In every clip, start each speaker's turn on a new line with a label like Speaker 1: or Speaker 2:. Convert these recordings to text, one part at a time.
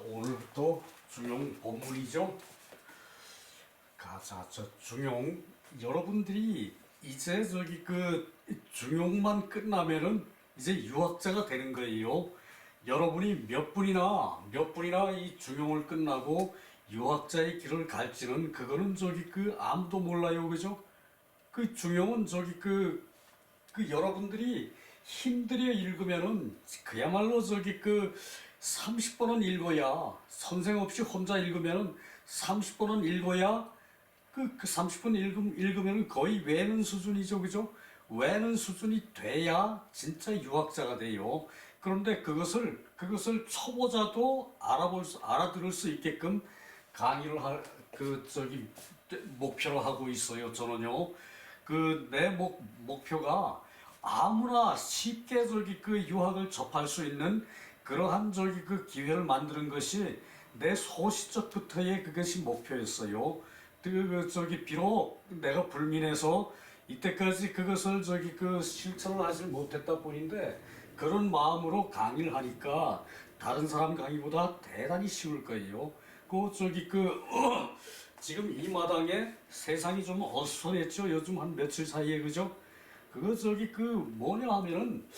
Speaker 1: 오늘부터 중용 본문이죠. 저 중용 여러분들이 이제 중용만 끝나면은 이제 유학자가 되는 거예요. 여러분이 몇 분이나 이 중용을 끝나고 유학자의 길을 갈지는 그거는 아무도 몰라요, 그죠? 그 중용은 여러분들이 힘들여 읽으면은 그야말로 30번은 읽어야, 선생 없이 혼자 읽으면은 30번은 읽어야 30번 읽으면은 거의 외는 수준이죠, 그죠? 외는 수준이 돼야 진짜 유학자가 돼요. 그런데 그것을 초보자도 알아들을 수 있게끔 강의를 목표로 하고 있어요, 저는요. 내 목표가 아무나 쉽게 유학을 접할 수 있는 그러한 기회를 만드는 것이 내 소시적부터의 그것이 목표였어요. 비록 내가 불민해서 이때까지 그것을 실천을 하지 못했다 뿐인데, 그런 마음으로 강의를 하니까 다른 사람 강의보다 대단히 쉬울 거예요. 지금 이 마당에 세상이 좀 어수선했죠. 요즘 한 며칠 사이에, 그죠? 뭐냐 하면은,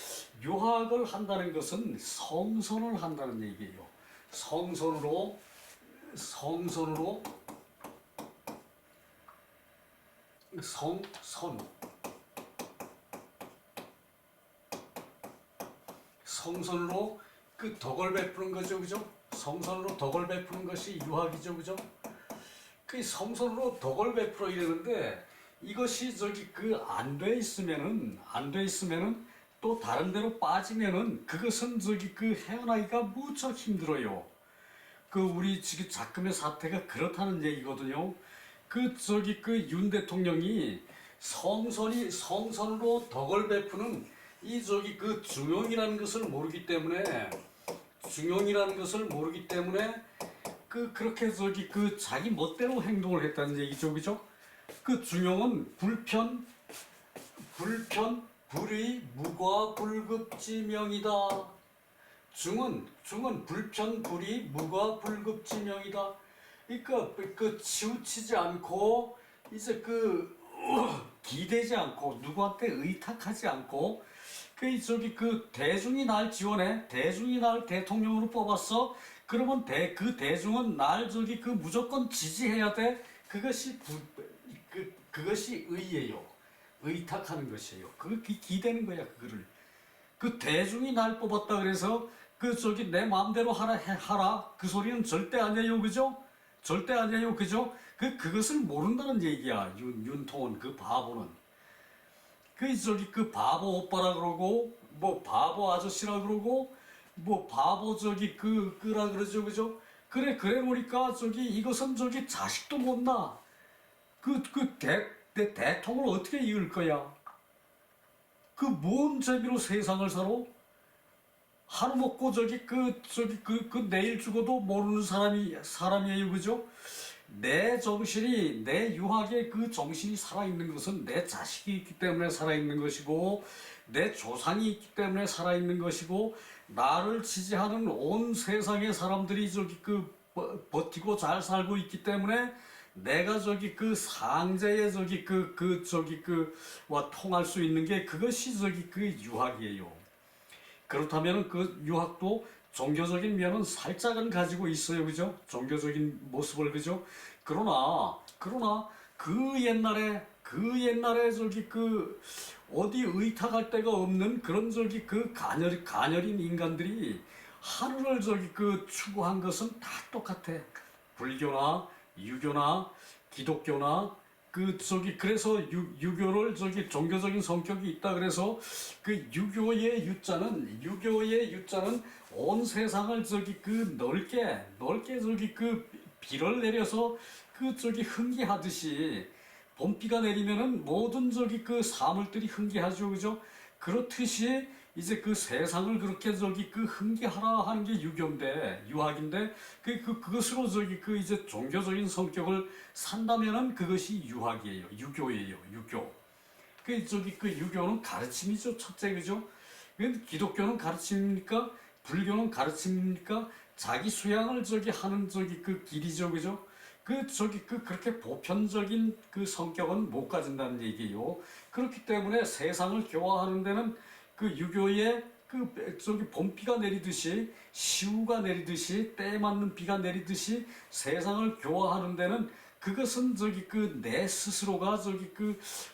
Speaker 1: 유학을 한다는 것은 성선을 한다는 얘기예요. 성선으로, 성선으로 덕을 베푸는 거죠, 그죠? 성선으로 덕을 베푸는 것이 유학이죠, 그죠? 성선으로 덕을 베풀어 이러는데, 이것이 안 돼 있으면은 또 다른 데로 빠지면은 그것은 헤어나기가 무척 힘들어요. 우리 지금 작금의 사태가 그렇다는 얘기거든요. 윤 대통령이 성선으로 덕을 베푸는 중용이라는 것을 모르기 때문에 그렇게 자기 멋대로 행동을 했다는 얘기죠, 그죠? 중용은 불의 무과 불급지명이다. 중은 불편 불의 무과 불급지명이다. 그러니까 치우치지 않고 이제 기대지 않고 누구한테 의탁하지 않고 대중이 날 지원해, 대중이 날 대통령으로 뽑았어. 그러면 그 대중은 날 무조건 지지해야 돼. 그것이 의예요. 의탁하는 것이에요. 기대는 거야, 그거를. 대중이 날 뽑았다 그래서 내 마음대로 하라. 그 소리는 절대 아니에요, 그죠? 절대 아니에요, 그죠? 그것을 모른다는 얘기야, 윤통은, 바보는. 바보 오빠라 그러고, 바보 아저씨라 그러고, 바보 끄라 그러죠, 그죠? 그래 보니까 이것은 자식도 못 낳아. 대통을 어떻게 이을 거야? 뭔 재미로 세상을 살아? 하루 먹고 내일 죽어도 모르는 사람이에요, 그죠? 내 유학의 정신이 살아있는 것은 내 자식이 있기 때문에 살아있는 것이고, 내 조상이 있기 때문에 살아있는 것이고, 나를 지지하는 온 세상의 사람들이 버티고 잘 살고 있기 때문에 내가 상제에 와 통할 수 있는 게 그것이 유학이에요. 그렇다면 유학도 종교적인 면은 살짝은 가지고 있어요, 그죠? 종교적인 모습을, 그죠? 그러나 옛날에 어디 의탁할 데가 없는 그런 가녀린 인간들이 하늘을 추구한 것은 다 똑같아. 불교나 유교나 기독교나 그래서 유교를 종교적인 성격이 있다 그래서 유교의 유자는 온 세상을 넓게 비를 내려서 흥기하듯이, 봄비가 내리면은 모든 사물들이 흥기하죠, 그죠? 그렇듯이 이제 세상을 그렇게 흥기하라 하는 게 유학인데, 그것으로 이제 종교적인 성격을 산다면은 그것이 유학이에요. 유교예요, 유교. 유교는 가르침이죠, 첫째, 그죠? 기독교는 가르침입니까? 불교는 가르침입니까? 자기 수양을 하는 그 길이죠, 그죠? 그렇게 보편적인 그 성격은 못 가진다는 얘기예요. 그렇기 때문에 세상을 교화하는 데는 그 유교의 봄비가 내리듯이 시우가 내리듯이 때에 맞는 비가 내리듯이 세상을 교화하는 데는 그것은 내 스스로가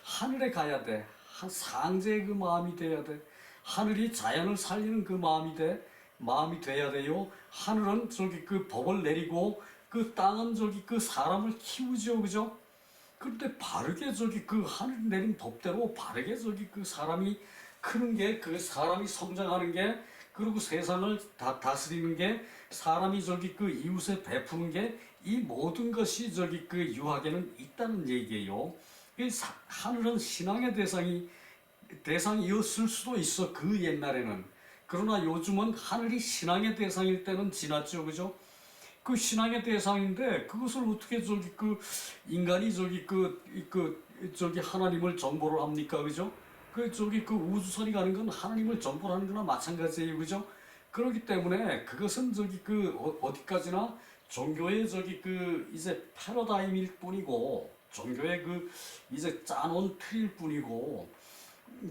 Speaker 1: 하늘에 가야 돼. 한 상제의 그 마음이 돼야 돼. 하늘이 자연을 살리는 그 마음이 돼야 돼요. 하늘은 법을 내리고 그 땅은 사람을 키우죠, 그죠? 그런데 바르게 하늘 내린 법대로 바르게 사람이 크는 게, 그 사람이 성장하는 게, 그리고 세상을 다스리는 게, 사람이 이웃에 베푸는 게, 이 모든 것이 유학에는 있다는 얘기예요. 하늘은 신앙의 대상이었을 수도 있어, 그 옛날에는. 그러나 요즘은 하늘이 신앙의 대상일 때는 지났죠, 그죠? 그 신앙의 대상인데 그것을 어떻게 인간이 하나님을 정보를 합니까, 그죠? 우주선이 가는 건 하나님을 정보를 하는 거나 마찬가지예요, 그죠? 그렇기 때문에 그것은 어디까지나 종교의 이제 패러다임일 뿐이고, 종교의 이제 짜놓은 틀일 뿐이고,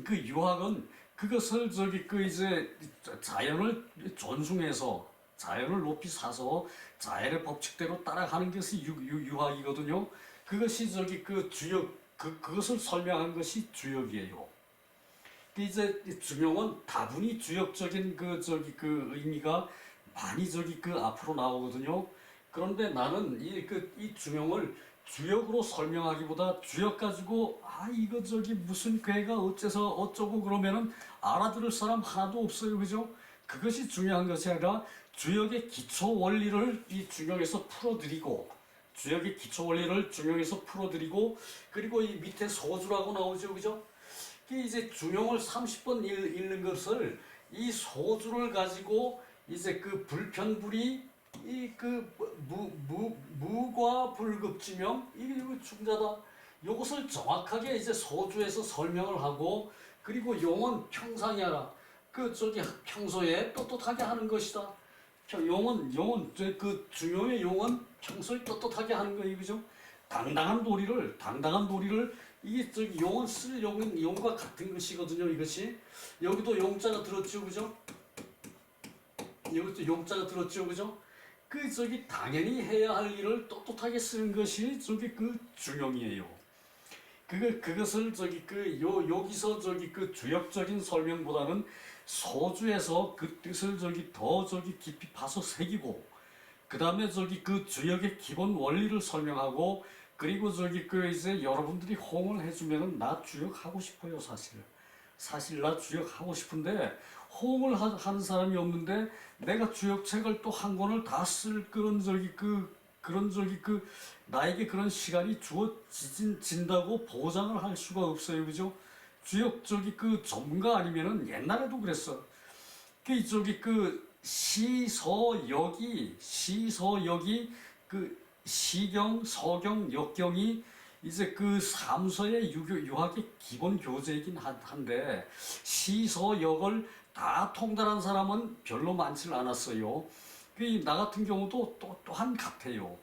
Speaker 1: 그 유학은 그것을 이제 자연을 존중해서, 자연을 높이 사서 자연의 법칙대로 따라가는 것이 유학이거든요. 그것이 그것을 설명한 것이 주역이에요. 이제 중용은 다분히 주역적인 그 의미가 많이 앞으로 나오거든요. 그런데 나는 이 중용을 주역으로 설명하기보다 주역 가지고 이거 무슨 괴가 어째서 어쩌고 그러면은 알아들을 사람 하나도 없어요, 그죠? 그것이 중요한 것이 아니라 주역의 기초 원리를 이 중용에서 풀어드리고, 주역의 기초 원리를 중용에서 풀어드리고, 그리고 이 밑에 소주라고 나오죠, 그죠? 이제 중용을 30번 읽는 것을, 이 소주를 가지고 이제 그 불편불이 무과 불급지명, 이게 중자다. 이것을 정확하게 이제 소주에서 설명을 하고, 그리고 용은 평상이하라. 평소에 떳떳하게 하는 것이다. 용은 중용의 용은 평소에 떳떳하게 하는 거예요, 그죠? 당당한 도리를 이게 용은 쓸 용과 같은 것이거든요, 이것이. 여기도 용자가 들었죠, 그죠? 여기도 용자가 들었죠, 그죠? 당연히 해야 할 일을 떳떳하게 쓰는 것이 중용이에요. 그것을 여기서 주역적인 설명보다는 소주에서 그 뜻을 더 깊이 파서 새기고, 그 다음에 그 주역의 기본 원리를 설명하고, 그리고 이제 여러분들이 호응을 해주면은 나 주역하고 싶어요, 사실 나 주역하고 싶은데 호응을 하는 사람이 없는데, 내가 주역책을 또 한 권을 다 쓸 그런 나에게 그런 시간이 주어진다고 보장을 할 수가 없어요, 그죠? 주역 전문가 아니면은 옛날에도 그랬어. 시서역이 시경, 서경, 역경이 이제 삼서의 유학의 기본 교재이긴 한데, 시서역을 다 통달한 사람은 별로 많지는 않았어요. 나 같은 경우도 또한 같아요.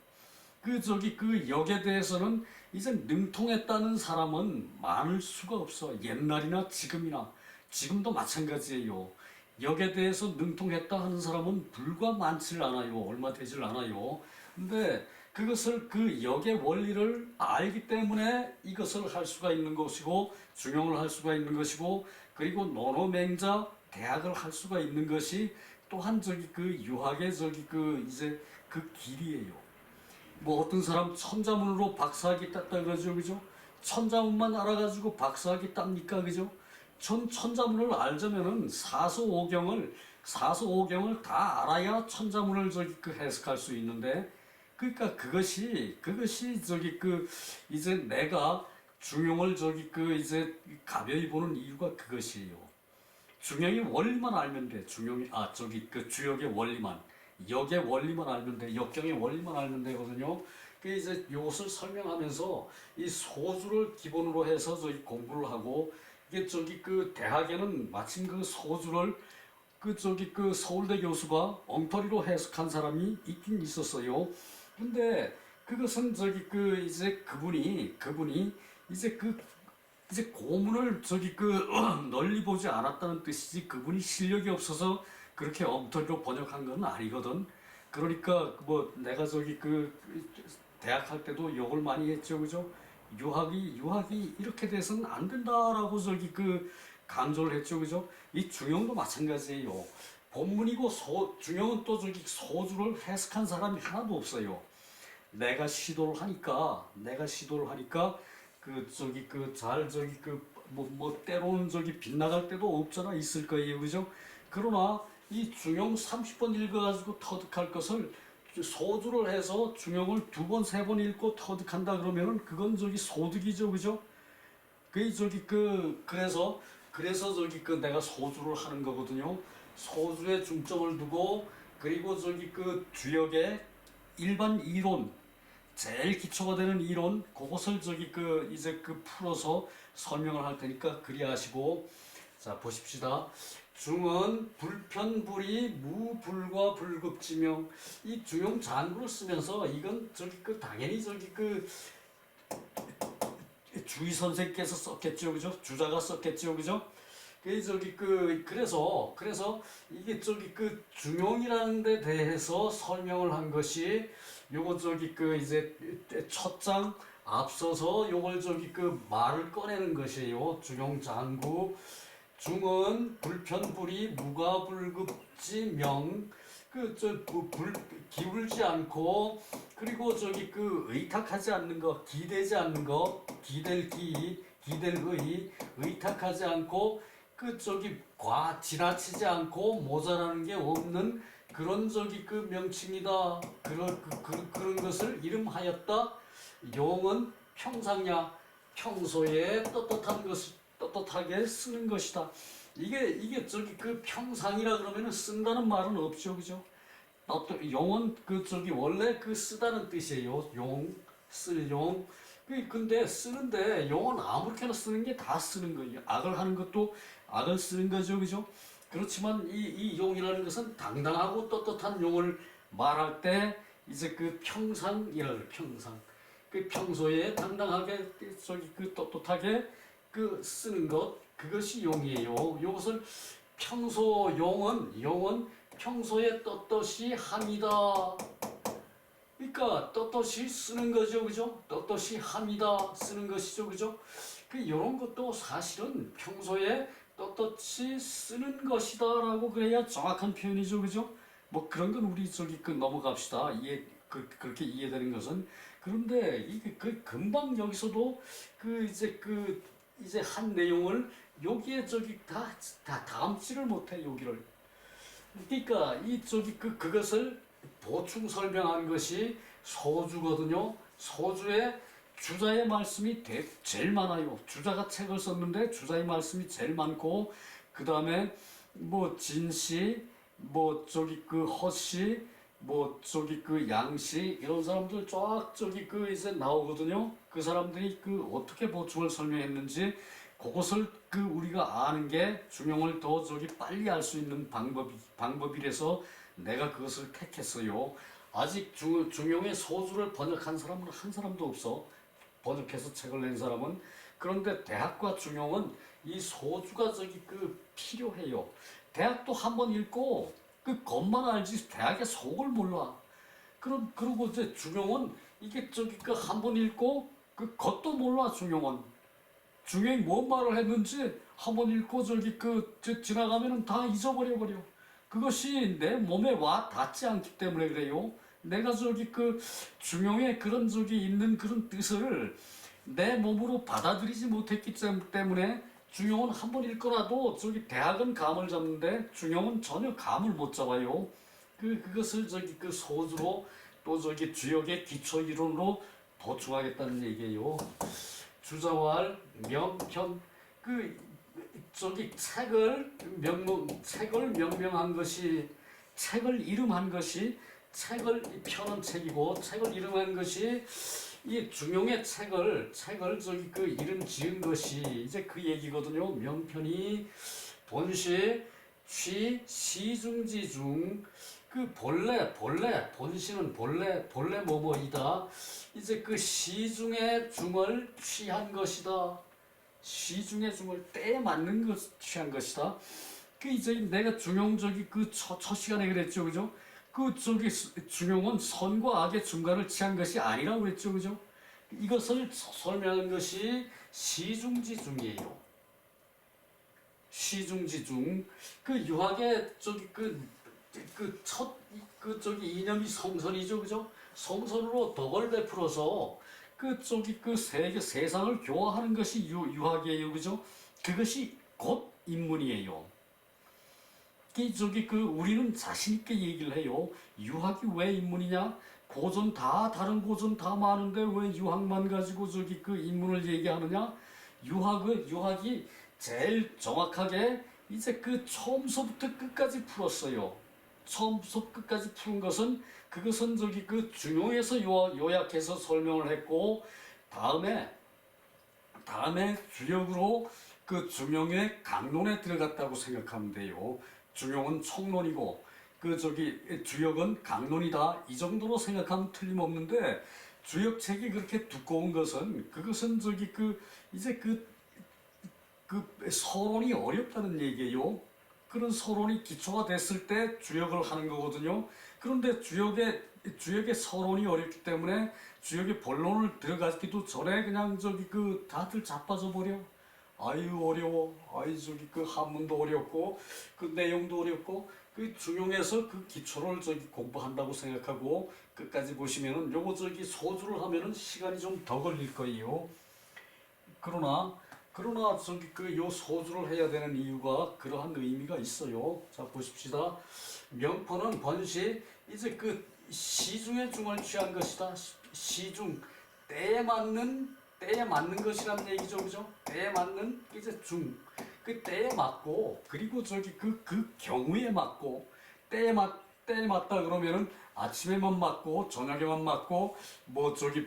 Speaker 1: 역에 대해서는 이제 능통했다는 사람은 많을 수가 없어. 옛날이나 지금도 마찬가지예요. 역에 대해서 능통했다 하는 사람은 불과 많지를 않아요. 얼마 되질 않아요. 근데 그것을 역의 원리를 알기 때문에 이것을 할 수가 있는 것이고, 중용을 할 수가 있는 것이고, 그리고 논어맹자 대학을 할 수가 있는 것이 또한 유학의 이제 길이에요. 뭐 어떤 사람 천자문으로 박사학위 땄다 그러죠, 그죠? 천자문만 알아가지고 박사학위 땁니까, 그죠? 천자문을 알자면은 사서오경을 다 알아야 천자문을 해석할 수 있는데, 그러니까 그것이 이제 내가 중용을 이제 가벼이 보는 이유가 그것이에요. 중용의 원리만 알면 돼. 주역의 원리만. 역의 원리만 알면 돼. 역경의 원리만 알면 되거든요. 이제 이것을 설명하면서 이 소주를 기본으로 해서 공부를 하고, 이게 대학에는 마침 소주를 그 서울대 교수가 엉터리로 해석한 사람이 있긴 있었어요. 근데 그것은 이제 그분이 이제 이제 고문을 널리 보지 않았다는 뜻이지, 그분이 실력이 없어서 그렇게 엉터리로 번역한 건 아니거든. 그러니까 뭐 내가 대학 할 때도 욕을 많이 했죠, 그죠? 유학이 이렇게 돼서는 안 된다라고 강조를 했죠, 그죠? 이 중용도 마찬가지예요. 본문이고 중용은 또 소주를 해석한 사람이 하나도 없어요. 내가 시도를 하니까 때로는 빗나갈 때도 없잖아, 있을 거예요, 그죠? 그러나 이 중용 30번 읽어가지고 터득할 것을 소주를 해서 중용을 2번, 3번 읽고 터득한다 그러면은 그건 소득이죠, 그죠? 그래서 내가 소주를 하는 거거든요. 소주에 중점을 두고, 그리고 주역의 일반 이론, 제일 기초가 되는 이론, 그것을 풀어서 설명을 할 테니까 그리 하시고. 자, 보십시다. 중은 불편불이 무불과 불급지명. 이 중용 장구를 쓰면서 이건 당연히 주의 선생께서 썼겠죠, 그죠? 주자가 썼겠죠, 그죠? 그래서 이게 중용이라는 데 대해서 설명을 한 것이 요거 이제 첫 장 앞서서 요걸 말을 꺼내는 것이에요. 중용 장구. 중은 불편불이 무가불급지 명. 기울지 않고, 그리고 의탁하지 않는 거, 기대지 않는 거, 기댈 의, 의탁하지 않고, 지나치지 않고 모자라는 게 없는 그런 명칭이다. 그런 것을 이름하였다. 용은 평상야, 평소에 떳떳하게 쓰는 것이다. 이게 평상이라 그러면은 쓴다는 말은 없죠, 그죠? 용은 원래 쓰다는 뜻이에요. 쓸 용. 근데 쓰는데 용은 아무렇게나 쓰는 게 다 쓰는 거예요. 악을 하는 것도 악을 쓰는 거죠, 그죠? 그렇지만 이 용이라는 것은 당당하고 떳떳한 용을 말할 때 이제 평상이라고, 평상. 평소에 당당하게 떳떳하게 쓰는 것, 그것이 용이에요. 이것을 용은 평소에 떳떳이 함이다. 그러니까 떳떳이 쓰는 거죠, 그죠? 떳떳이 함이다 쓰는 것이죠, 그죠? 이런 것도 사실은 평소에 떳떳이 쓰는 것이다라고 그래야 정확한 표현이죠, 그죠? 뭐 그런 건 우리 넘어갑시다. 그렇게 이해되는 것은. 그런데 이게 금방 여기서도 이제 한 내용을 여기에 다 담지를 못해, 여기를. 그러니까 그것을 보충 설명한 것이 소주거든요. 소주에 주자의 말씀이 제일 많아요. 주자가 책을 썼는데 주자의 말씀이 제일 많고, 그 다음에 뭐 진씨, 뭐 허씨, 뭐 양씨, 이런 사람들 쫙 이제 나오거든요. 그 사람들이 어떻게 보충을 설명했는지, 그것을 우리가 아는 게 중용을 더 빨리 알 수 있는 방법이라서 내가 그것을 택했어요. 아직 중용의 소주를 번역한 사람은 한 사람도 없어. 번역해서 책을 낸 사람은. 그런데 대학과 중용은 이 소주가 필요해요. 대학도 한번 읽고 겉만 알지 대학의 속을 몰라. 그리고 이제 중용은 이게 한번 읽고 겉도 몰라. 중용이 뭔 말을 했는지 한번 읽고 지나가면은 다 잊어버려. 그것이 내 몸에 와 닿지 않기 때문에 그래요. 내가 중용에 그런 있는 그런 뜻을 내 몸으로 받아들이지 못했기 때문에, 중용은 한번 읽거나도 대학은 감을 잡는데 중용은 전혀 감을 못 잡아요. 그것을 소주로 또 주역의 기초 이론으로 보충하겠다는 얘기예요. 주자왈 명편, 책을 명명한 것이, 책을 이름한 것이, 책을 펴는 책이고, 책을 이름한 것이 이 중용의 책을 이름 지은 것이 이제 그 얘기거든요. 명편이 본시 시중지중 그 본시는 본래 뭐뭐이다. 이제 그 시중의 중을 취한 것이다. 시중의 중을 때에 맞는 것 취한 것이다. 그 이제 내가 중용적이 그 첫 시간에 그랬죠, 그죠? 그 저기 중용은 선과 악의 중간을 취한 것이 아니라고 그랬죠, 그죠? 이것을 설명한 것이 시중지중이에요. 시중지중 그 유학의 저기 그 저기 이념이 성선이죠, 그죠? 성선으로 덕을 베풀어서 그 저기 그 세상을 교화하는 것이 유학이에요, 그죠? 그것이 곧 인문이에요. 우리는 자신 있게 얘기를 해요. 유학이 왜 인문이냐? 다른 고전 다 많은데 왜 유학만 가지고 그 인문을 얘기하느냐? 유학이 제일 정확하게 이제 그 처음서부터 끝까지 풀었어요. 처음부터 끝까지 푸는 것은 그것은 그 중용에서 요약해서 설명을 했고 다음에 주역으로 그 중용의 강론에 들어갔다고 생각하면 돼요. 중용은 총론이고 주역은 강론이다. 이 정도로 생각하면 틀림없는데 주역책이 그렇게 두꺼운 것은 그것은 이제 서론이 어렵다는 얘기예요. 그런 서론이 기초가 됐을 때 주역을 하는 거거든요. 그런데 주역의 서론이 어렵기 때문에 주역의 본론을 들어가기도 전에 그냥 다들 자빠져 버려. 아유 어려워. 그 한문도 어렵고 그 내용도 어렵고 그 중용에서 그 기초를 공부한다고 생각하고 끝까지 보시면은 요거 소주를 하면은 시간이 좀 더 걸릴 거예요. 그러나 요 소주를 해야 되는 이유가 그러한 의미가 있어요. 자 보십시다. 명포는 번시 이제 그 시중의 중을 취한 것이다. 시중 때에 맞는 것이라는 얘기죠, 그죠? 때에 맞는 이제 그 때에 맞고 그리고 그 경우에 맞고 때에 맞다 그러면은 아침에만 맞고 저녁에만 맞고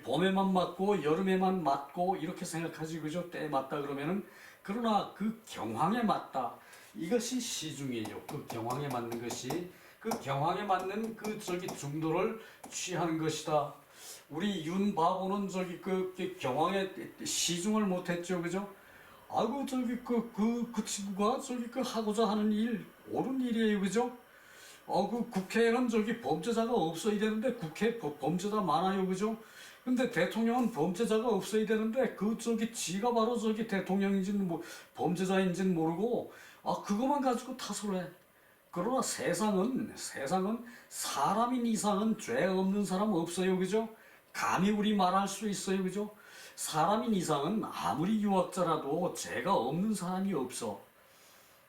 Speaker 1: 봄에만 맞고 여름에만 맞고 이렇게 생각하지, 그죠? 때에 맞다 그러면은 그러나 그 경황에 맞다 이것이 시중이에요. 그 경황에 맞는 것이 그 경황에 맞는 중도를 취하는 것이다. 우리 윤바보는 그 경황에 시중을 못했죠, 그죠? 아이고 그 친구가 하고자 하는 일 옳은 일이에요, 그죠? 그 국회에는 범죄자가 없어야 되는데 국회 범죄자 많아요, 그죠? 근데 대통령은 범죄자가 없어야 되는데 지가 바로 대통령인지는 범죄자인지는 모르고 그것만 가지고 탓을 해. 그러나 세상은 사람인 이상은 죄 없는 사람 없어요, 그죠? 감히 우리 말할 수 있어요, 그죠? 사람인 이상은 아무리 유학자라도 죄가 없는 사람이 없어.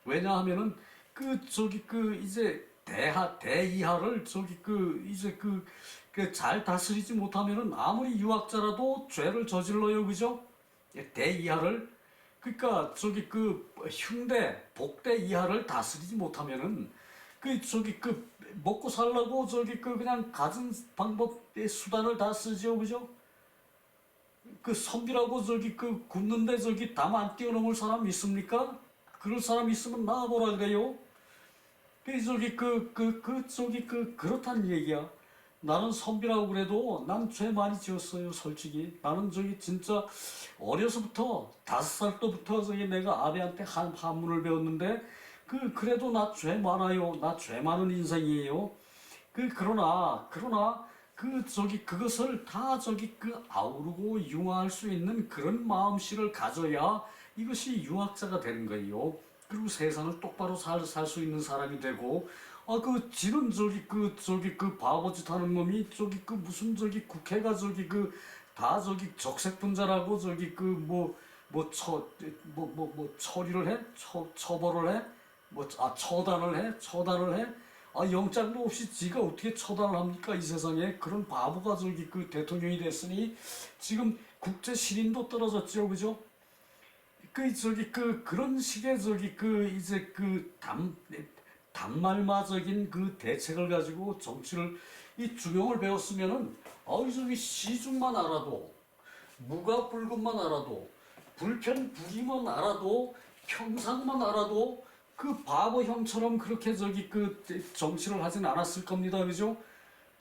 Speaker 1: 왜냐하면은 이제 대이하를 잘 다스리지 못하면은 아무리 유학자라도 죄를 저질러요, 그죠? 대이하를 그러니까 흉대 복대 이하를 다스리지 못하면은 먹고 살라고 그냥 가진 방법의 수단을 다 쓰죠, 그죠? 선비라고 굽는데 담 안 뛰어넘을 사람 있습니까? 그럴 사람 있으면 나와보라 그래요. 그렇단 얘기야. 나는 선비라고 그래도 난 죄 많이 지었어요, 솔직히. 나는 진짜 어려서부터 5살 때부터 내가 아베한테 한문을 배웠는데 그래도 나 죄 많아요. 나 죄 많은 인생이에요. 그러나 그것을 다 아우르고 융화할 수 있는 그런 마음씨를 가져야 이것이 유학자가 되는 거예요. 그리고 세상을 똑바로 살 수 있는 사람이 되고 지는 바보짓 하는 놈이 무슨 국회가 다 적색분자라고 처리를 해? 처벌을 해? 처단을 해? 영장도 없이 지가 어떻게 처단을 합니까? 이 세상에 그런 바보가 대통령이 됐으니 지금 국제 신인도 떨어졌죠, 그죠? 그런 식의 이제 단말마적인 대책을 가지고 정치를 이 중용을 배웠으면은 시중만 알아도 무가불급만 알아도 불편불이만 알아도 평상만 알아도 그 바보 형처럼 그렇게 그 정치를 하진 않았을 겁니다. 그죠?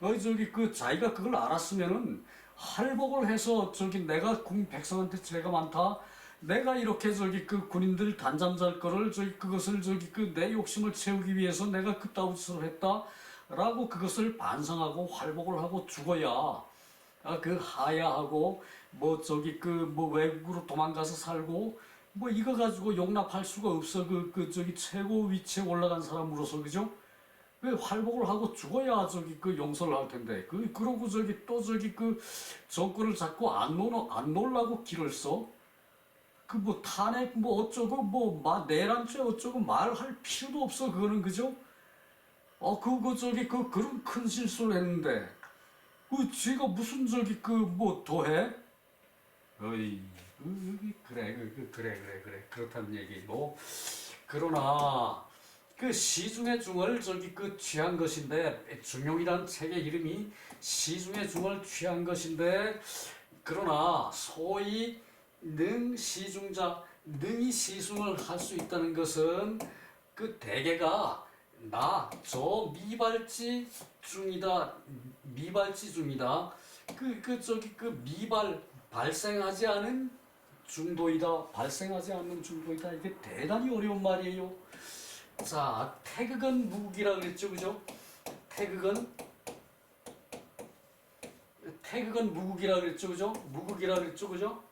Speaker 1: 그 자기가 그걸 알았으면은 할복을 해서 내가 백성한테 죄가 많다. 내가 이렇게 그 군인들 단잠 잘 거를 그것을 그 내 욕심을 채우기 위해서 내가 그따위 짓을 했다라고 그것을 반성하고 활복을 하고 죽어야 그 하야하고 뭐 그 외국으로 도망가서 살고 뭐 이거 가지고 용납할 수가 없어. 최고 위치에 올라간 사람으로서. 그죠? 왜 활복을 하고 죽어야 그 용서를 할 텐데. 그러고 또 그 정권을 잡고 안 놀라고 길을 써? 그 뭐 탄핵 뭐 어쩌고 내란죄 어쩌고 말할 필요도 없어. 그거는. 그죠? 그거 그런 큰 실수를 했는데 쥐가 무슨 더해? 어이, 그래. 그렇다는 얘기고. 그러나, 그 시중의 중을 취한 것인데, 중용이란 책의 이름이 시중의 중을 취한 것인데, 그러나, 소위 능시중자, 능히 시중을 할 수 있다는 것은 그 대개가 저 미발지 중이다. 발생하지 않은 발생하지 않는 중도이다. 이게 대단히 어려운 말이에요. 자, 태극은 무국이라 그랬죠. 그죠? 태극은 무국이라 그랬죠. 그죠? 무국이라 그랬죠. 그죠?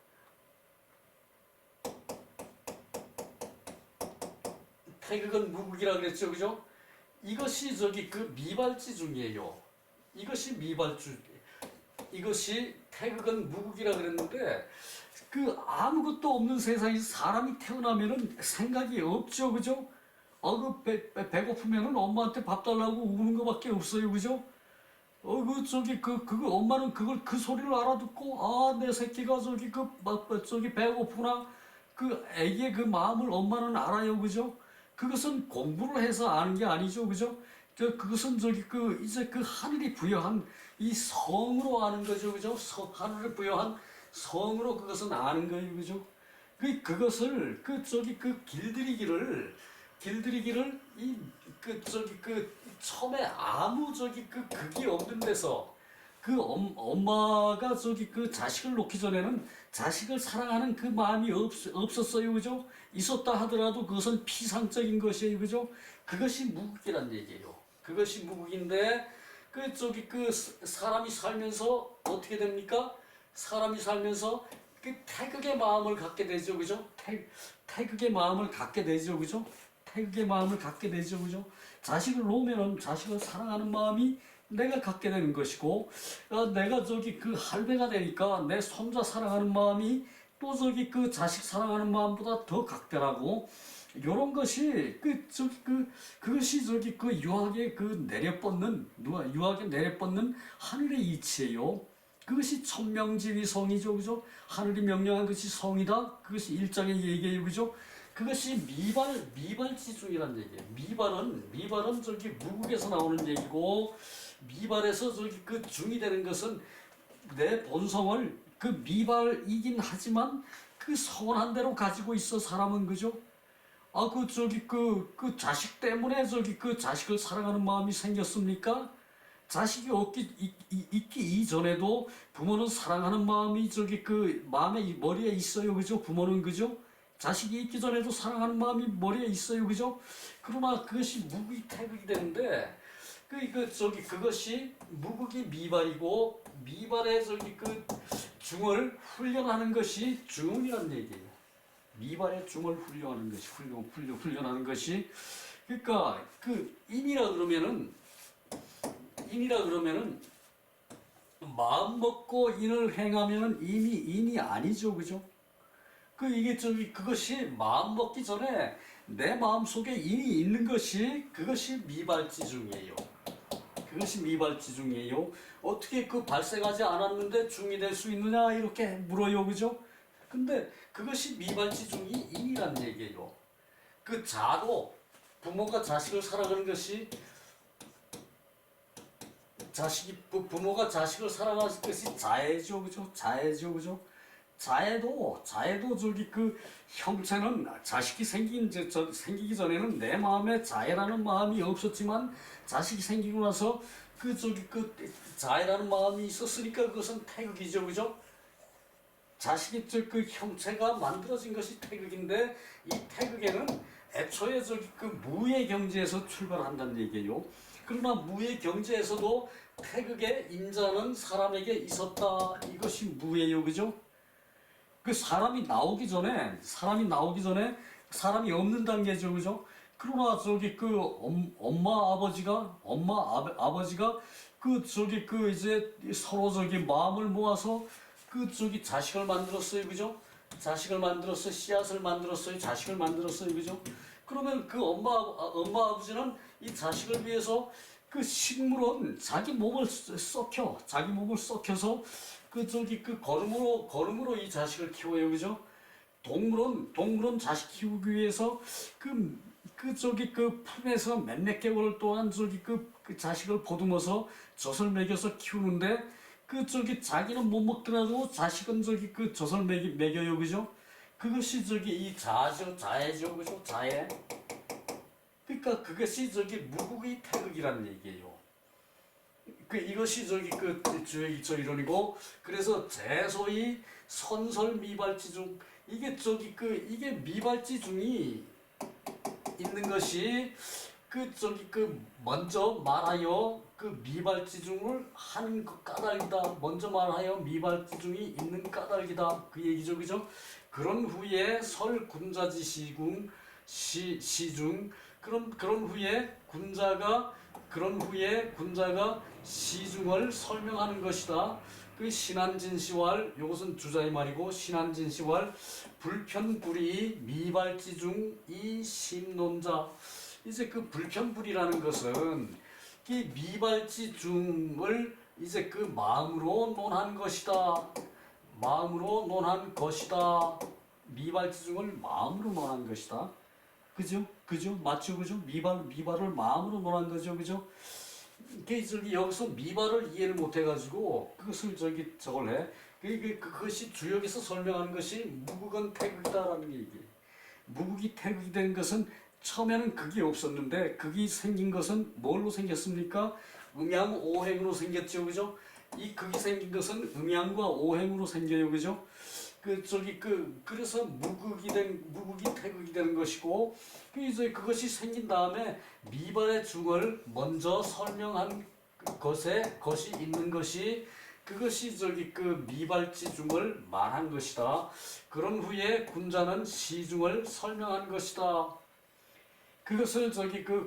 Speaker 1: 태극은 무국이라 그랬죠. 그죠? 이것이 그 미발지 중이에요. 이것이 태극은 무국이라 그랬는데 그 아무것도 없는 세상에서 사람이 태어나면은 생각이 없죠. 그죠? 배고프면은 엄마한테 밥 달라고 우는 것밖에 없어요. 그죠? 엄마는 그 소리를 알아듣고, 내 새끼가 배고프구나. 그 애기의 그 마음을 엄마는 알아요. 그죠? 그것은 공부를 해서 아는 게 아니죠. 그죠? 그것은 이제 하늘이 부여한 이 성으로 아는 거죠. 그죠? 하늘이 부여한 성으로 그것은 아는 거예요. 그죠? 그것을 길들이기를 처음에 아무 극이 없는 데서 엄마가 자식을 놓기 전에는 자식을 사랑하는 그 마음이 없었어요. 그죠? 있었다 하더라도 그것은 피상적인 것이에요. 그죠? 그것이 무국이란 얘기예요. 그것이 무국인데 사람이 살면서 어떻게 됩니까? 사람이 살면서 태극의 마음을 갖게 되죠. 그죠? 태극의 마음을 갖게 되죠. 그죠? 태극의 마음을 갖게 되죠. 그죠? 자식을 놓으면은 자식을 사랑하는 마음이 내가 갖게 되는 것이고, 내가 할배가 되니까 내 손자 사랑하는 마음이 또 자식 사랑하는 마음보다 더 각별하고, 요런 것이 그것이 유학에 내려뻗는 하늘의 이치예요. 그것이 천명지위성이죠. 그죠? 하늘이 명령한 것이 성이다. 그것이 일장의 얘기예요. 그죠? 그것이 미발지중이란 얘기예요. 미발은 무국에서 나오는 얘기고, 미발에서 중이 되는 것은 내 본성을 미발이긴 하지만 그 선한 대로 가지고 있어. 사람은. 그죠? 자식 때문에 자식을 사랑하는 마음이 생겼습니까? 자식이 있기 이전에도 부모는 사랑하는 마음이 머리에 있어요. 그죠? 부모는. 그죠? 자식이 있기 전에도 사랑하는 마음이 머리에 있어요. 그죠? 그러나 그것이 무국이 태극이 되는데, 그것이 무국이 미발이고, 미발의 중을 훈련하는 것이 중이라는 얘기예요. 미발의 중을 훈련하는 것이, 훈련하는 것이. 그러니까, 인이라 그러면은, 마음 먹고 인을 행하면 이미 인이 아니죠. 그죠? 그것이 마음 먹기 전에 내 마음 속에 인이 있는 것이, 그것이 미발지중이에요. 그것이 미발지중이에요. 어떻게 발생하지 않았는데 중이 될 수 있느냐? 이렇게 물어요. 그죠? 근데 그것이 미발지중이 인이란 얘기예요. 자도 부모가 자식을 사랑하는 것이, 부모가 자식을 사랑하는 것이 자애죠. 그죠? 자애죠. 그죠? 자애도 저기 그 형체는 자식이 생기기 전에는 내 마음에 자애라는 마음이 없었지만 자식이 생기고 나서 그 저기 그 자애라는 마음이 있었으니까 그것은 태극이죠, 그죠? 자식이 그 형체가 만들어진 것이 태극인데 이 태극에는 애초에 저기 그 무의 경지에서 출발한다는 얘기예요. 그러나 무의 경지에서도 태극의 임자는 사람에게 있었다. 이것이 무예요, 그죠? 그 사람이 나오기 전에 사람이 없는 단계죠, 그죠? 그러나 저기 그 아버지가 그 저기 그 이제 서로 저기 마음을 모아서 그 저기 자식을 만들었어요, 그죠? 자식을 만들었어요, 씨앗을 만들었어요, 자식을 만들었어요, 그죠? 그러면 그 엄마 아버지는 이 자식을 위해서 그 식물은 자기 몸을 썩혀서 그 저기 그 걸음으로 이 자식을 키워요, 그죠? 동물은 자식 키우기 위해서 그 저기 그 품에서 몇몇 개월 동안 저기 그 자식을 보듬어서 젖을 먹여서 키우는데 그 저기 자기는 못 먹더라도 자식은 저기 그 젖을 먹여요, 그죠? 그것이 저기 이 자애죠, 그죠? 자애. 그러니까 그것이 저기 무국의 태극이라는 얘기예요. 이것이 저기 주의 저 이론이고, 그래서 제소의 선설 미발지 중 이게 저기 이게 미발지 중이 있는 것이 먼저 말하여 미발지 중을 하는 그 까닭이다. 먼저 말하여 미발지 중이 있는 까닭이다. 그 얘기죠, 그죠? 그런 후에 설 군자지 시중 그런 후에 군자가 시중을 설명하는 것이다. 그 신한진시왈 요것은 주자의 말이고 신한진시왈 불편불이 미발지중 이 심론자. 이제 그 불편불이라는 것은 이 미발지중을 이제 그 마음으로 논한 것이다. 마음으로 논한 것이다. 미발지중을 마음으로 논한 것이다. 그죠? 맞죠? 그죠? 미발을 마음으로 논한 거죠. 그죠? 여기서 미발을 이해를 못 해가지고 그것을 저걸 해. 그것이 주역에서 설명하는 것이 무국은 태극이다라는 얘기예요. 무국이 태극이 된 것은 처음에는 극이 없었는데 극이 생긴 것은 뭘로 생겼습니까? 음양오행으로 생겼죠. 그죠? 이 극이 생긴 것은 음양과 오행으로 생겨요. 그죠? 그래서 무국이 태극이 되는 것이고, 그것이 생긴 다음에 미발의 중을 먼저 설명한 것이 있는 것이, 그것이 미발지 중을 말한 것이다. 그런 후에 군자는 시중을 설명한 것이다. 그것을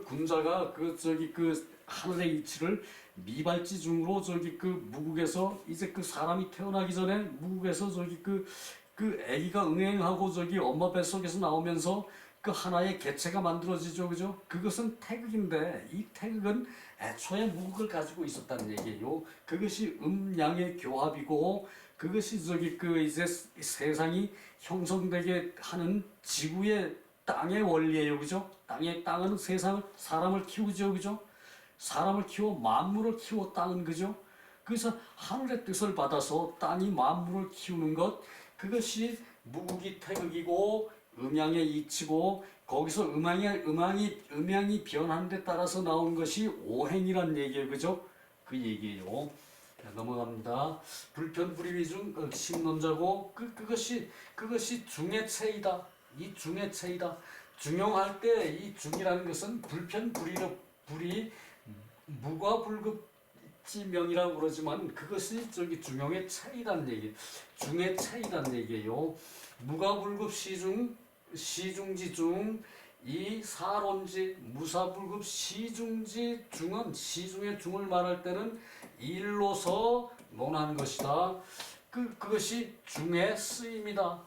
Speaker 1: 군자가 하늘의 이치를 미발지 중으로 무국에서 이제 사람이 태어나기 전에 무국에서 아기가 응행하고 엄마 뱃속에서 나오면서 하나의 개체가 만들어지죠, 그죠? 그것은 태극인데 이 태극은 애초에 무국을 가지고 있었다는 얘기예요. 그것이 음양의 교합이고 그것이 이제 세상이 형성되게 하는 지구의 땅의 원리예요, 그죠? 땅은 사람을 키우죠, 그죠? 사람을 키워 만물을 키워 땅은, 그죠? 그래서 하늘의 뜻을 받아서 땅이 만물을 키우는 것, 그것이 무국이 태극이고 음양의 이치고, 거기서 음양이 변하는 데 따라서 나온 것이 오행이란 얘기예요, 그죠? 그 얘기예요. 넘어갑니다. 불편불의위중 심론자고 그것이 중의 체이다. 이 중의 체이다. 중용할 때 이 중이라는 것은 불편불의 무과 불급지명이라고 그러지만 그것이 중용의 차이라는 얘기, 중의 차이라는 얘기예요. 무과 불급 시중지 중, 이 사론지 무사불급 시중지 중은 시중의 중을 말할 때는 일로서 논한 것이다. 그것이 중의 쓰임이다.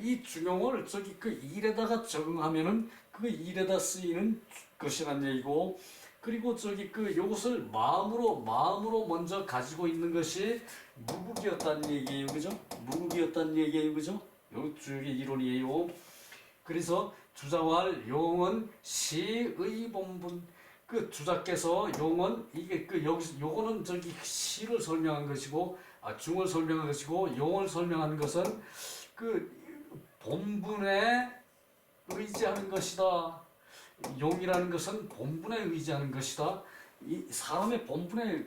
Speaker 1: 이 중용을 일에다가 적응하면은 그 일에다 쓰이는 것이란 얘기고, 그리고 요것을 마음으로 먼저 가지고 있는 것이 무국이었다는 얘기예요, 그죠? 무국이었다는 얘기예요, 그죠? 요 주역의 이론이에요. 그래서 주자왈 용은 시의 본분. 주자께서 용은 이게 요거는 시를 설명한 것이고, 중을 설명한 것이고 용을 설명한 것은 그 본분에 의지하는 것이다. 용이라는 것은 본분에 의지하는 것이다. 이 사람의 본분에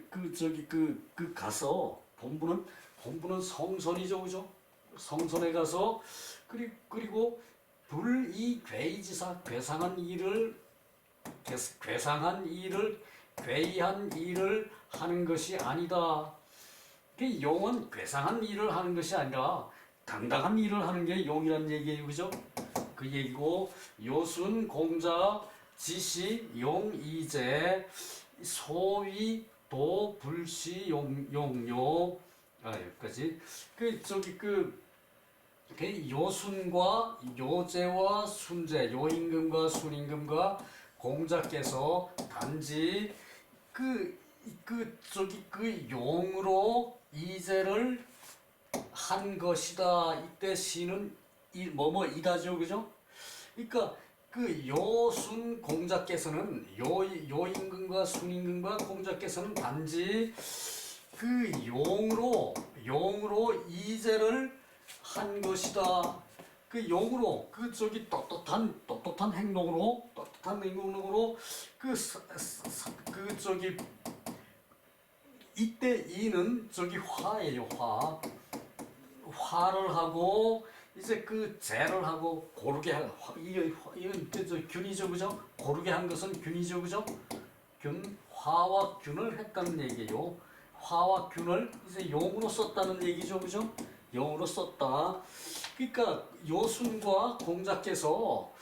Speaker 1: 가서 본분은 성선이죠, 그죠? 성선에 가서 그리고 불이 괴이지사 괴상한 일을 괴이한 일을 하는 것이 아니다. 그 용은 괴상한 일을 하는 것이 아니라 당당한 일을 하는 게 용이라는 얘기예요, 그죠? 그 얘기고 요순 공자 지시 용이제 소위 도 불시 용요 여기까지 그 요순과 요제와 순제 요임금과 순임금과 공자께서 단지 그 용으로 이제를 한 것이다. 이때 시는 뭐뭐이다죠, 그죠? 그러니까 그 요순 공자께서는 요임금과 순임금과 공자께서는 단지 그 용으로 이제를 한 것이다. 그 용으로 떳떳한 행동으로 이때 이는 화예요. 화를 하고 이제 그 재를 하고 고르게 이건 균이죠, 그죠? 고르게 한 것은 균이죠, 그죠? 화와 균을 했다는 얘기예요. 화와 균을 이제 용으로 썼다는 얘기죠, 그죠? 용으로 썼다. 그러니까 요순과 공자께서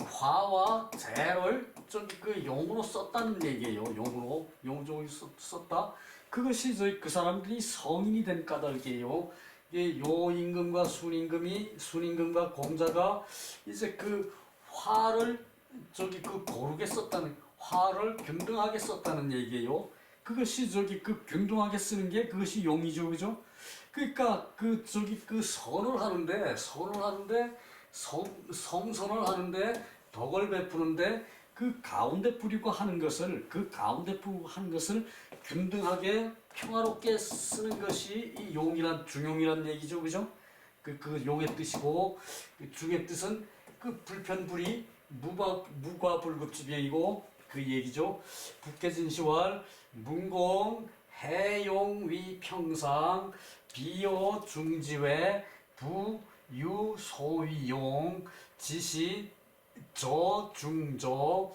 Speaker 1: 화와 재를 용으로 썼다는 얘기예요. 용으로 썼다. 그것이 그 사람들이 성인이 된 까닭이에요. 요임금과 순임금과 공자가 이제 그 화를 고르게 썼다는, 화를 균등하게 썼다는 얘기예요. 그것이 균등하게 쓰는 게 그것이 용이죠, 그죠? 그러니까 선을 하는데 성선을 하는데 덕을 베푸는데 그 가운데 뿌리고 하는 것을 균등하게 평화롭게 쓰는 것이 이 중용이란 얘기죠, 그죠? 그 용의 뜻이고 그 중의 뜻은 그 불편불이 무과불급지병이고 그 얘기죠. 북계진시왈 문공 해용위 평상 비요 중지회 부유소위용 지시 저중저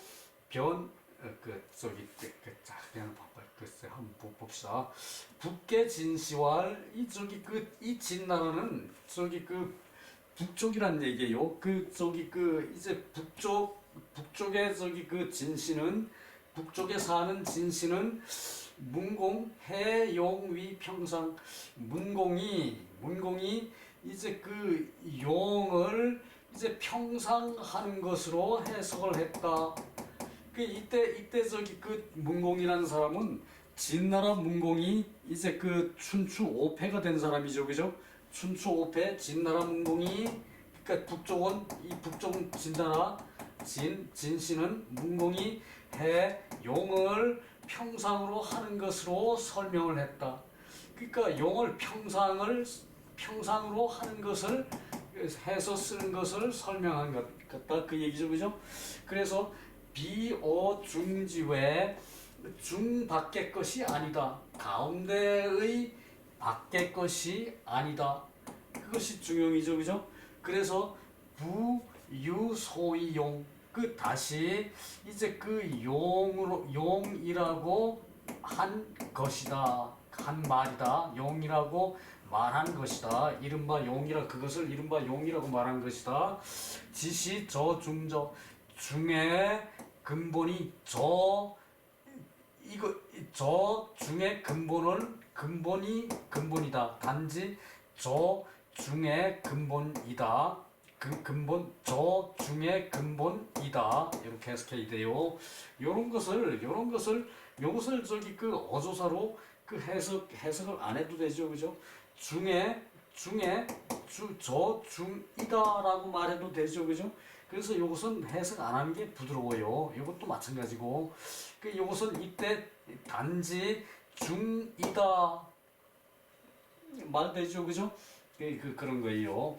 Speaker 1: 변 그냥 글쎄 한번 봅시다. 북계진시왈 이 진나라는 북쪽이란 얘기예요. 이제 북쪽의 진시는 북쪽에 사는 진시는 문공 해용위 평상 문공이 이제 그 용을 이제 평상하는 것으로 해석을 했다. 이때 문공이라는 사람은 진나라 문공이 이제 춘추 5패가 된 사람이죠, 그죠? 춘추 5패 진나라 문공이 그러니까 북쪽은 진나라 진씨는 문공이 용을 평상으로 하는 것으로 설명을 했다. 그러니까 용을 평상으로 하는 것을 해서 쓰는 것을 설명한 것 같다, 그 얘기죠, 그죠? 그래서 비어중지외 중 밖의 것이 아니다. 가운데의 밖의 것이 아니다. 그것이 중용이죠, 그죠? 그래서 부유소이용 다시 이제 용이라고 한 것이다, 한 말이다. 용이라고 말한 것이다. 그것을 이른바 용이라고 말한 것이다. 지시 저중저 중의 근본이 저 중의 근본이다. 단지 저 중의 근본이다. 저 중의 근본이다. 이렇게 해석해야 돼요. 요것을 어조사로 해석을 안 해도 되죠, 그죠? 저 중이다라고 말해도 되죠, 그죠? 그래서 이것은 해석 안 하는 게 부드러워요. 이것도 마찬가지고 그 이것은 이때 단지 중이다 말되죠, 그죠? 그런 거예요.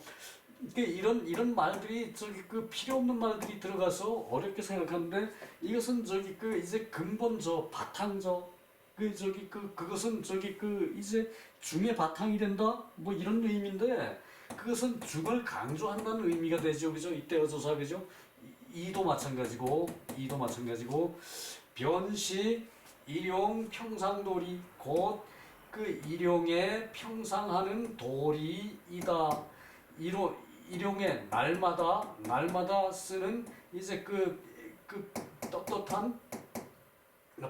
Speaker 1: 이런 말들이 저기 그 필요 없는 말들이 들어가서 어렵게 생각하는데 이것은 저기 그 이제 근본적 바탕적 그것은 저기 그 이제 중의 바탕이 된다 뭐 이런 의미인데 그것은 중을 강조한다는 의미가 되죠, 그죠? 이때 어조사 그죠? 이도 마찬가지고 변시 일용 평상도리 곧 그 일용에 평상하는 도리이다. 일용에 날마다 쓰는 이제 그 떳떳한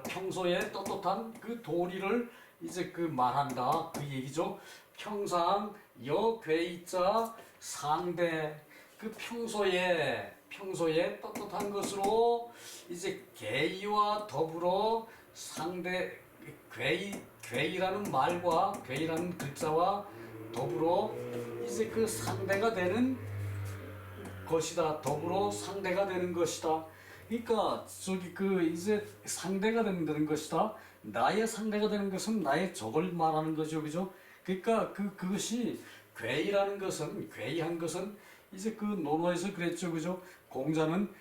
Speaker 1: 평소에 떳떳한 그 도리를 이제 그 말한다 그 얘기죠. 평상 여괴이자 상대 그 평소에 떳떳한 것으로 이제 괴이와 더불어 상대 괴이라는 말과 괴이라는 글자와 더불어 이제 그 상대가 되는 것이다. 더불어 상대가 되는 것이다. 그러니까 저기 그 이제 상대가 되는 것이다. 나의 상대가 되는 것은 나의 적을 말하는 거죠, 그죠? 그러니까 그것이 괴이한 것은 이제 그 논어에서 그랬죠, 그죠? 공자는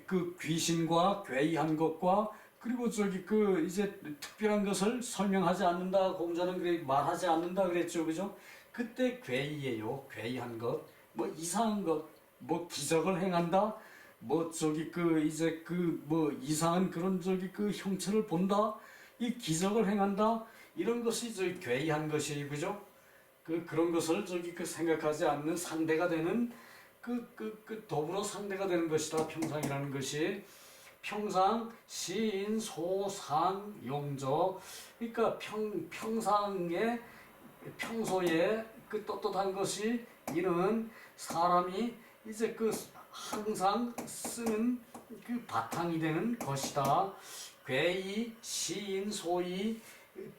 Speaker 1: 그 귀신과 괴이한 것과 그리고 저기 그 이제 특별한 것을 설명하지 않는다. 공자는 그래 말하지 않는다 그랬죠, 그죠? 그때 괴이예요. 괴이한 것, 뭐 이상한 것, 뭐 기적을 행한다. 뭐 저기 그 이제 그 뭐 이상한 그런 저기 그 형체를 본다. 이 기적을 행한다. 이런 것이 저기 괴이한 것이 그죠? 그런 것을 저기 그 생각하지 않는 상대가 되는 더불어 상대가 되는 것이다. 평상이라는 것이. 평상 시인 소상 용저 그러니까 평소에 그 떳떳한 것이 이는 사람이 이제 그 항상 쓰는 그 바탕이 되는 것이다. 괴이 시인 소이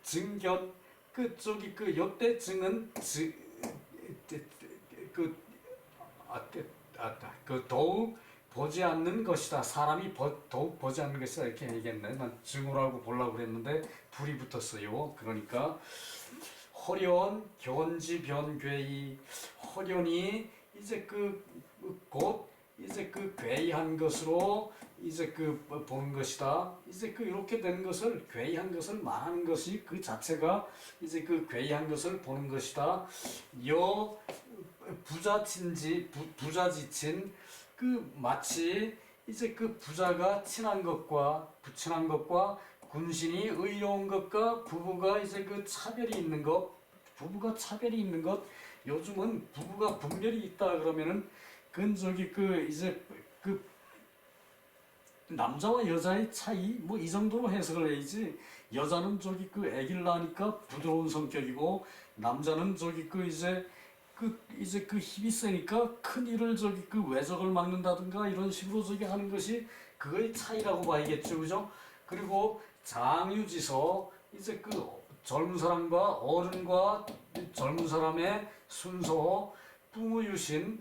Speaker 1: 증견 그 저기 그 역대 증은 그 더욱 보지 않는 것이다. 사람이 더욱 보지 않는 것이다. 이렇게 얘기했네. 난 증오라고 보려고 그랬는데 불이 붙었어요. 그러니까 허련 견지변괴이 허련이 이제 곧 이제 그 괴이한 것으로 이제 보는 것이다. 이제 이렇게 되는 것을 괴이한 것을 말하는 것이 그 자체가 이제 괴이한 것을 보는 것이다. 여 부자지친 마치 이제 부자가 친한 것과 부친한 것과 군신이 의로운 것과 부부가 이제 차별이 있는 것, 부부가 차별이 있는 것. 요즘은 부부가 분별이 있다 그러면은 그건 저기 이제 남자와 여자의 차이 뭐 이 정도로 해석을 해야지. 여자는 저기 아기를 낳으니까 부드러운 성격이고 남자는 저기 이제 힘이 세니까 큰 일을 저기 외적을 막는다든가 이런 식으로 저기 하는 것이 그거의 차이라고 봐야겠죠, 그죠? 그리고 장유지서 이제 젊은 사람과 어른과 젊은 사람의 순서 부무유신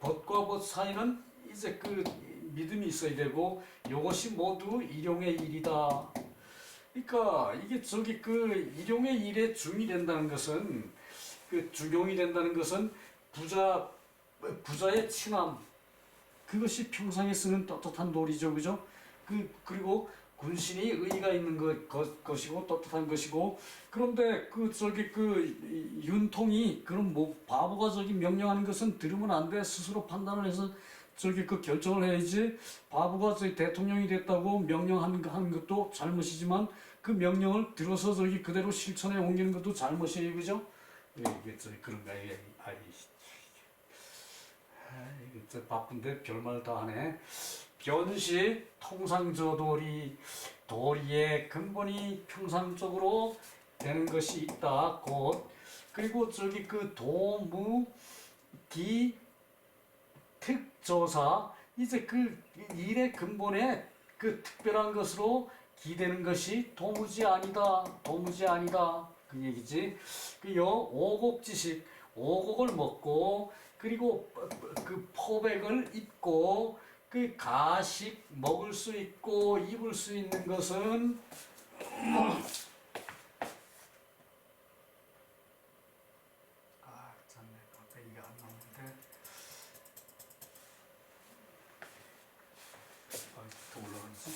Speaker 1: 벗과 벗 사이는 이제 믿음이 있어야 되고 이것이 모두 일용의 일이다. 그러니까 이게 저기 일용의 일에 중이 된다는 것은 주경이 된다는 것은 부자의 친함 그것이 평상에 쓰는 떳떳한 도리죠, 그죠? 그리고 군신이 의의가 있는 것이고 떳떳한 것이고 그런데 윤통이 그럼 뭐 바보가 저기 명령하는 것은 들으면 안 돼. 스스로 판단을 해서 저기 결정을 해야지. 바보가 저기 대통령이 됐다고 명령하는 것도 잘못이지만 그 명령을 들어서 저기 그대로 실천에 옮기는 것도 잘못이에요, 그죠? 이게 그런가 이게 이게 바쁜데 별말 다 하네. 변시 통상저도리 도리의 근본이 평상적으로 되는 것이 있다. 곧 그리고 저기 도무기 특조사 이제 일의 근본에 특별한 것으로 기대는 것이 도무지 아니다. 그 얘기지. 오곡지식 오곡을 먹고 그리고 그 포백을 입고 그 가식 먹을 수 있고 입을 수 있는 것은 참네 갑자기 이게 안 나오는데 더 올라가지.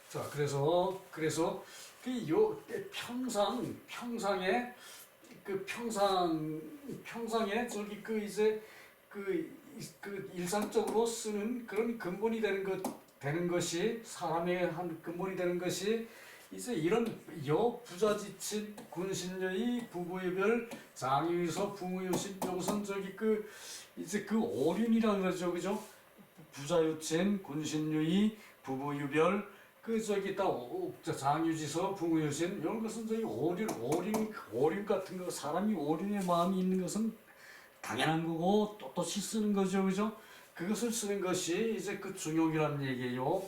Speaker 1: 자, 그래서 그요 평상에 그 평상에 저기 그 이제 그 일상적으로 쓰는 그런 근본이 되는 것이 사람의 한 근본이 되는 것이 이제 이런 부자지친 군신여의 부부유별 장유유서 부무유신 요것은 저기 그 이제 그 오륜이라는 거죠, 그죠? 부자유친 군신유의 부부유별 그 저기 장유지서 부무유신 이런 것은 저기 오륜 같은 거 사람이 오륜의 마음이 있는 것은 당연한 거고 떳떳이 쓰는 거죠, 그죠? 그것을 쓰는 것이 이제 그 중용이라는 얘기예요.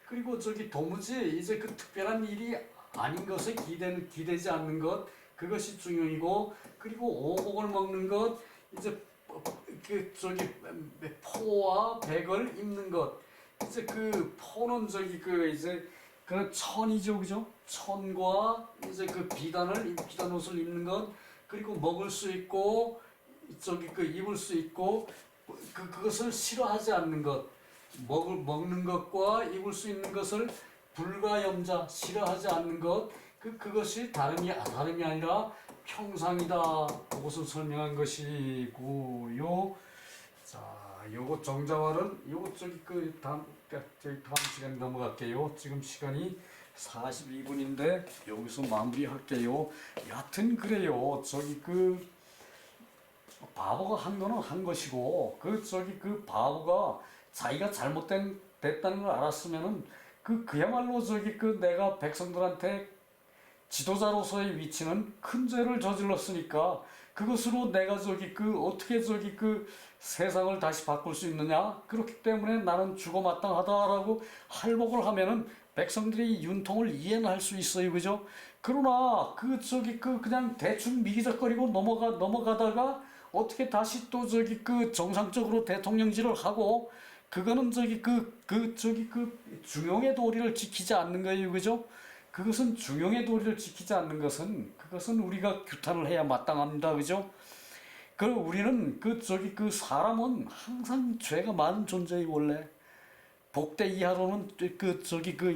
Speaker 1: 그리고 저기 도무지 이제 그 특별한 일이 아닌 것에 기대지 않는 것 그것이 중용이고 그리고 오복을 먹는 것 이제 그 저기 포와 백을 입는 것 이제 그 포는 저기 그 이제 그 천이죠, 그죠? 천과 이제 그 비단 옷을 입는 것 그리고 먹을 수 있고 저기 그 입을 수 있고 그것을 싫어하지 않는 것 먹는 것과 입을 수 있는 것을 불가염자 싫어하지 않는 것 그것이 다름이 아니라 평상이다. 그것을 설명한 것이고요. 자, 요거 정자왈은 요거 저기 다음 시간에 넘어갈게요. 지금 시간이 42분인데 여기서 마무리할게요. 여하튼 그래요. 저기 바보가 한 거는 한 것이고 그 바보가 자기가 됐다는 걸 알았으면은 그야말로 내가 백성들한테 지도자로서의 위치는 큰 죄를 저질렀으니까 그것으로 내가 어떻게 세상을 다시 바꿀 수 있느냐? 그렇기 때문에 나는 죽어 마땅하다라고 할복을 하면은 백성들이 윤통을 이해는 할 수 있어요, 그죠? 그러나 그냥 대충 미기적거리고 넘어가다가 어떻게 다시 또 정상적으로 대통령질을 하고 그거는 중용의 도리를 지키지 않는 거예요, 그죠? 그것은 중용의 도리를 지키지 않는 그것은 우리가 규탄을 해야 마땅합니다, 그죠? 우리는 사람은 항상 죄가 많은 존재예요, 원래. 복대 이하로는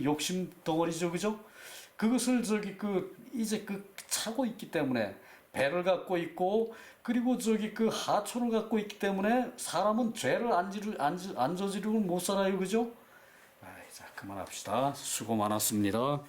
Speaker 1: 욕심 덩어리죠, 그죠? 그것을 이제 차고 있기 때문에 배를 갖고 있고 그리고 하초를 갖고 있기 때문에 사람은 죄를 안 저지르고 못 살아요, 그죠? 자, 그만합시다. 수고 많았습니다.